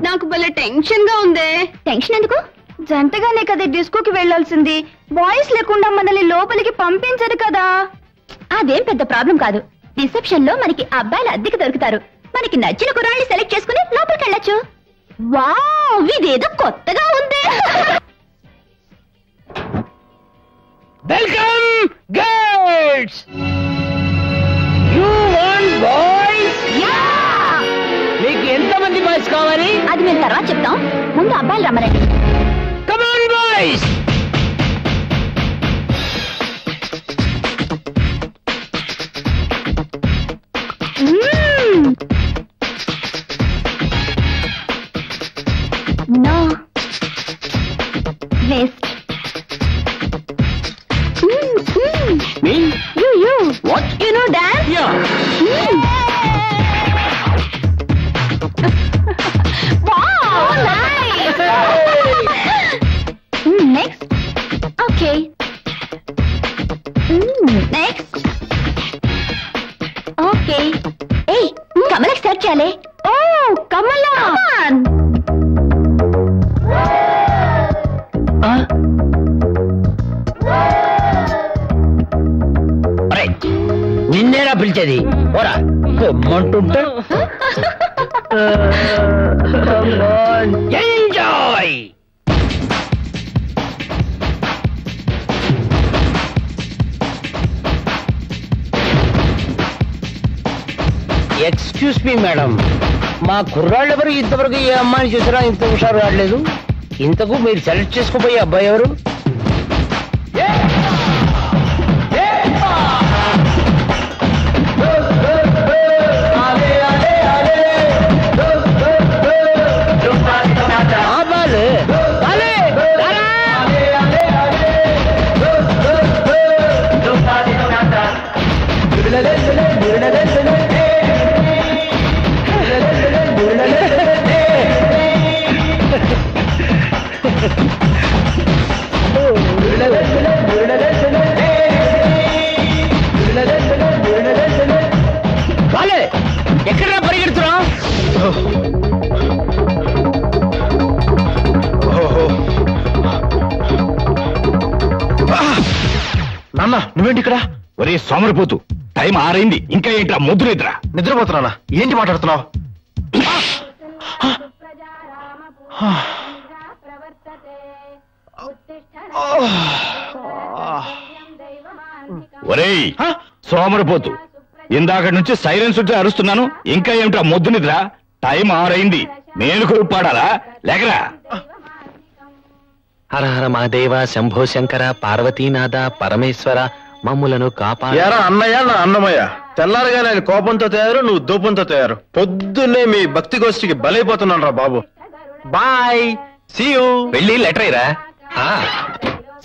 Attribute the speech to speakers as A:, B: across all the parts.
A: నాకు భలే టెన్షన్ గా ఉంది.
B: టెన్షన్ ఎందుకు? జంటగానే కదా డిస్కోకి వెళ్లాల్సింది. బాయ్స్ లేకుండా మనల్ని లోపలికి పంపించరు కదా. అదేం పెద్ద ప్రాబ్లం కాదు. రిసెప్షన్ లో మనకి అబ్బాయిలు అద్దెకి దొరుకుతారు. మనకి నచ్చిన కుర్రాళ్ళని సెలెక్ట్ చేసుకుని లోపలికి వెళ్ళొచ్చు. వావ్, ఇదేదో కొత్తగా ఉంది.
C: Welcome girls. You want boys? మీకు ఎంతమంది బాయ్స్ కావాలి?
B: అది మేము తర్వాత చెప్తాం. ముందు అబ్బాయిలు రమ్మనండి.
C: Come on boys.
B: No. West.
C: Me?
B: You.
C: What?
B: You know dance?
C: Yeah.
B: Wow, nice. Next. Okay. Next. Okay. Hey, Kamalaki start chale. Oh, Kamala. Come on.
C: నిన్నేరా పిలిచేది? పోరా పొమ్మంటుంటే. ఎంజాయ్. ఎక్స్క్యూజ్ మీ మేడం, మా కుర్రాళ్ళెవరు ఇంతవరకు ఏ అమ్మాయిని చూసారా ఇంత హుషారు రావట్లేదు? ఇంతకు మీరు సెలెక్ట్ చేసుకోబోయే అబ్బాయి ఎవరు? ఎక్కడ పరిగెడుతున్నా?
D: నాన్న నువ్వేంటి ఇక్కడ?
E: ఒరే సోమరిపోతు, టైం 6 అయింది, ఇంకా ఏంట్రా మొద్దు నిద్ర?
D: నిద్రపోతున్నానా? ఏంటి మాట్లాడుతున్నావు?
E: ఒరేయ్ సోమరిపోతు, ఇందాక నుంచి సైలెన్స్ ఉంటే అరుస్తున్నాను, ఇంకా ఏమిట్రా మొద్దు నిద్ర? టైం 6 అయింది, మేలుకు పాడాలా? లేకరా.
F: హర హర మహాదేవ, శంభో శంకర, పార్వతీనాథ, పరమేశ్వర, మమ్ములను కాపాడు.
D: యారా అన్నయ్య నా అన్నమయ్య, తెల్లారగా నేను కోపంతో తయారు, నువ్వు దూపంతో తయారు. పొద్దున్నే మీ భక్తి గోష్ఠికి బలైపోతున్నాను రా బాబు. Bye, see you.
F: వెళ్ళి లెటర్ అయ్యరా.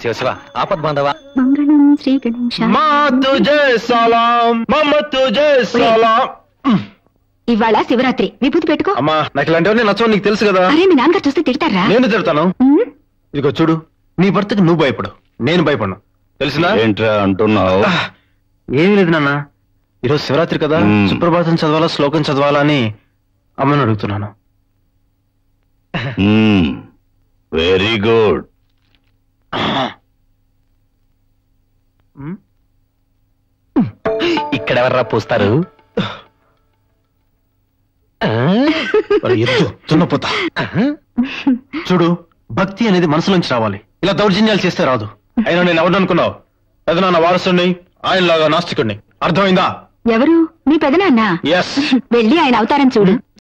F: శివ శివ ఆపద్ బాంధవ.
B: మంగళం శ్రీ గణేశ.
D: మా తుజే సలాం, మమ్మ తుజే సలాం.
B: ఇవాళ శివరాత్రి, విభూతి పెట్టుకో.
D: అమ్మా నాకు ఇలాంటివన్నీ నచ్చవు, నీకు తెలుసు కదా.
B: అరే మీ నాన్నగారు చూస్తే తిడతారా?
D: నేను తిడతాను. ఇదిగో చూడు, నీ భర్తకి నువ్వు భయపడు, నేను భయపడను, తెలిసినా?
E: ఏంట్రా అంటున్నావు?
D: ఏమీ లేదు నాన్న, ఈరోజు శివరాత్రి కదా, సుప్రభాతం చదవాలా శ్లోకం చదవాలా అని అమ్మని అడుగుతున్నాను.
E: Very good.
F: ఇక్కడెవర్రా పూస్తారు?
D: తున్నపోతా. చూడు, భక్తి అనేది మనసులోంచి రావాలి, ఇలా దౌర్జన్యాలు చేస్తే రాదు. అయినా నేను ఎవరు అనుకున్నావు? పెదనాన్న వారసుని, ఆయనలాగా నాస్తికుడిని. అర్థమైందా?
B: ఎవరు? మీ పెదనాన్న?
D: ఎస్.
B: వెళ్ళి ఆయన అవతారం చూడు.